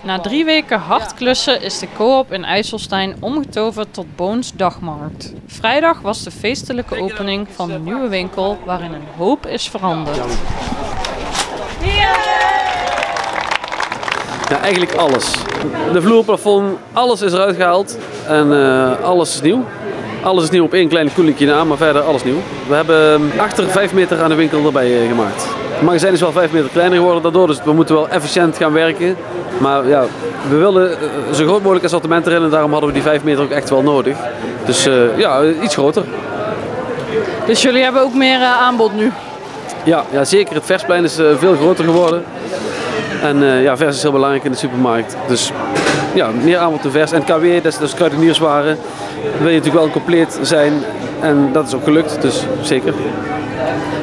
Na 3 weken hard klussen is de Coop in IJsselstein omgetoverd tot Boons Dagmarkt. Vrijdag was de feestelijke opening van de nieuwe winkel waarin een hoop is veranderd. Ja, eigenlijk alles. De vloerplafond, alles is eruit gehaald en alles is nieuw. Alles is nieuw op één klein koelinkje na, maar verder alles nieuw. We hebben achter 5 meter aan de winkel erbij gemaakt. Het magazijn is wel 5 meter kleiner geworden daardoor, dus we moeten wel efficiënt gaan werken. Maar ja, we wilden zo groot mogelijk assortiment erin en daarom hadden we die 5 meter ook echt wel nodig. Dus ja, iets groter. Dus jullie hebben ook meer aanbod nu? Ja, zeker. Het versplein is veel groter geworden. En ja, vers is heel belangrijk in de supermarkt. Dus ja, meer aanbod te vers. En KW, dat is dus kruidenierswaren, wil je natuurlijk wel compleet zijn. En dat is ook gelukt, dus zeker.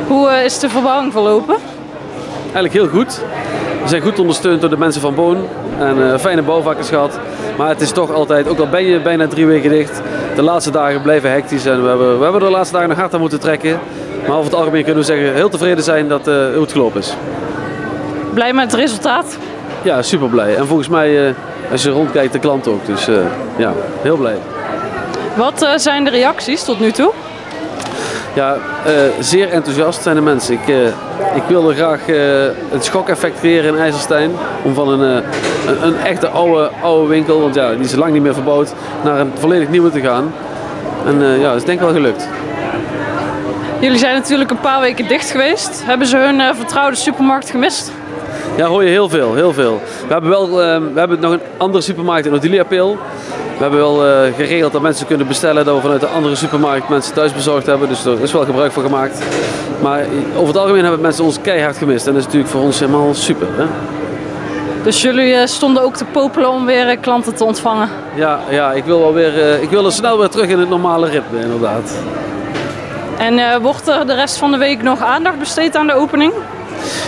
Hoe is de verbouwing verlopen? Eigenlijk heel goed. We zijn goed ondersteund door de mensen van Boon. En fijne bouwvakkers gehad. Maar het is toch altijd, ook al ben je bijna 3 weken dicht, de laatste dagen blijven hectisch. En we hebben de laatste dagen nog hard aan moeten trekken. Maar over het algemeen kunnen we zeggen, heel tevreden zijn dat hoe het gelopen is. Blij met het resultaat? Ja, super blij. En volgens mij, als je rondkijkt, de klant ook. Dus ja, heel blij. Wat zijn de reacties tot nu toe? Ja, zeer enthousiast zijn de mensen. Ik wilde graag het schokeffect creëren in IJsselstein. Om van een echte oude winkel, want ja, die is lang niet meer verbouwd, naar een volledig nieuwe te gaan. En ja, dat is denk ik wel gelukt. Jullie zijn natuurlijk een paar weken dicht geweest. Hebben ze hun vertrouwde supermarkt gemist? Ja, hoor je heel veel, heel veel. We hebben nog een andere supermarkt in Odiliapeel. We hebben wel geregeld dat mensen kunnen bestellen dat we vanuit de andere supermarkt mensen thuis bezorgd hebben. Dus er is wel gebruik van gemaakt. Maar over het algemeen hebben mensen ons keihard gemist. En dat is natuurlijk voor ons helemaal super. Hè? Dus jullie stonden ook te popelen om weer klanten te ontvangen? Ja, ik wil er snel weer terug in het normale ritme, inderdaad. En wordt er de rest van de week nog aandacht besteed aan de opening?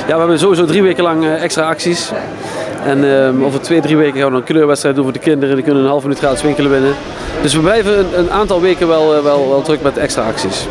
Ja, we hebben sowieso 3 weken lang extra acties. En over 2-3 weken gaan we een kleurwedstrijd doen voor de kinderen. Die kunnen een half minuut gratis winkelen winnen. Dus we blijven een aantal weken wel druk met extra acties.